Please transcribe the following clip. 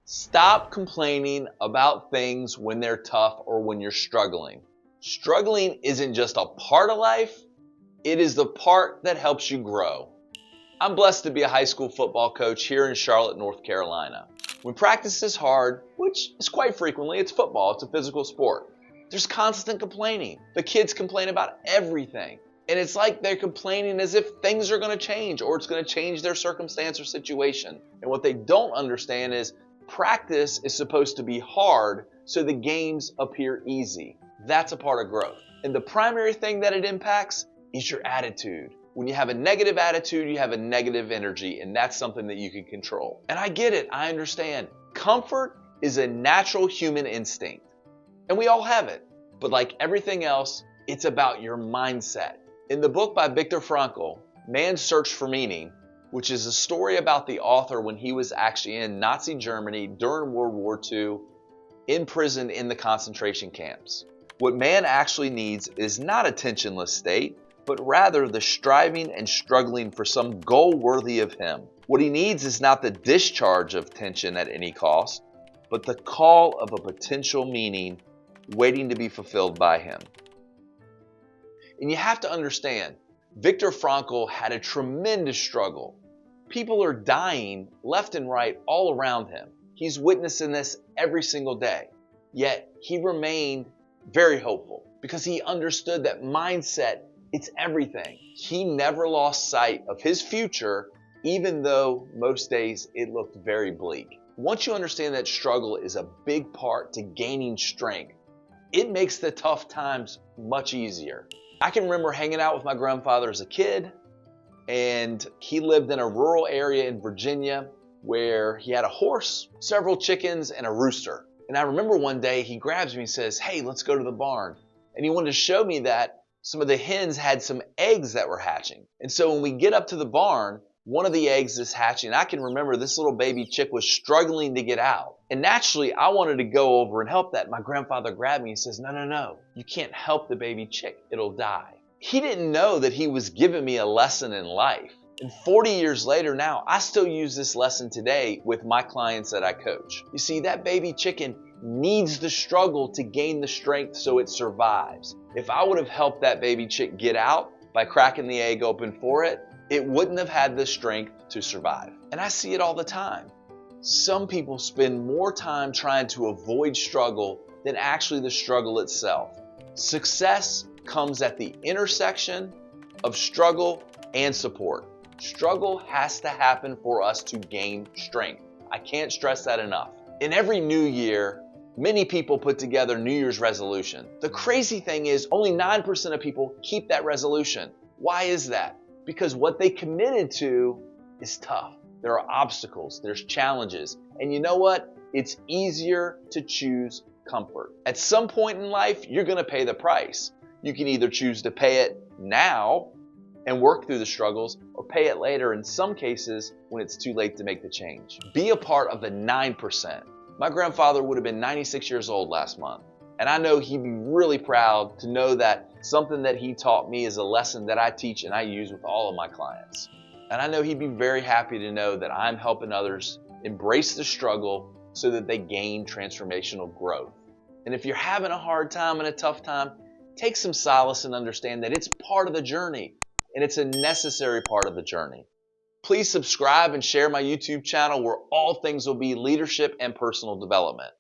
Stop complaining about things when they're tough or when you're struggling. Struggling isn't just a part of life, it is the part that helps you grow. I'm blessed to be a high school football coach here in Charlotte, North Carolina. When practice is hard, which is quite frequently, it's football, it's a physical sport, there's constant complaining. The kids complain about everything. And it's like they're complaining as if things are going to change or it's going to change their circumstance or situation. And what they don't understand is practice is supposed to be hard so the games appear easy. That's a part of growth. And the primary thing that it impacts is your attitude. When you have a negative attitude, you have a negative energy, and that's something that you can control. And I get it, I understand. Comfort is a natural human instinct, and we all have it. But like everything else, it's about your mindset. In the book by Viktor Frankl, Man's Search for Meaning, which is a story about the author when he was actually in Nazi Germany during World War II, imprisoned in the concentration camps. What man actually needs is not a tensionless state, but rather the striving and struggling for some goal worthy of him. What he needs is not the discharge of tension at any cost, but the call of a potential meaning waiting to be fulfilled by him. And you have to understand, Viktor Frankl had a tremendous struggle. People are dying left and right all around him. He's witnessing this every single day. Yet he remained very hopeful because he understood that mindset, it's everything. He never lost sight of his future, even though most days it looked very bleak. Once you understand that struggle is a big part to gaining strength, it makes the tough times much easier. I can remember hanging out with my grandfather as a kid, and he lived in a rural area in Virginia where he had a horse, several chickens, and a rooster. And I remember one day he grabs me and says, "Hey, let's go to the barn." And he wanted to show me that some of the hens had some eggs that were hatching. And so when we get up to the barn, one of the eggs is hatching. I can remember this little baby chick was struggling to get out. And naturally, I wanted to go over and help that. My grandfather grabbed me and says, No, you can't help the baby chick. It'll die. He didn't know that he was giving me a lesson in life. And 40 years later now, I still use this lesson today with my clients that I coach. You see, that baby chicken needs the struggle to gain the strength so it survives. If I would have helped that baby chick get out by cracking the egg open for it, it wouldn't have had the strength to survive. And I see it all the time. Some people spend more time trying to avoid struggle than actually the struggle itself. Success comes at the intersection of struggle and support. Struggle has to happen for us to gain strength. I can't stress that enough. In every new year, many people put together New Year's resolution. The crazy thing is only 9% of people keep that resolution. Why is that? Because what they committed to is tough. There are obstacles, there's challenges. And you know what? It's easier to choose comfort. At some point in life, you're going to pay the price. You can either choose to pay it now and work through the struggles, or pay it later in some cases when it's too late to make the change. Be a part of the 9%. My grandfather would have been 96 years old last month. And I know he'd be really proud to know that something that he taught me is a lesson that I teach and I use with all of my clients. And I know he'd be very happy to know that I'm helping others embrace the struggle so that they gain transformational growth. And if you're having a hard time and a tough time, take some solace and understand that it's part of the journey and it's a necessary part of the journey. Please subscribe and share my YouTube channel where all things will be leadership and personal development.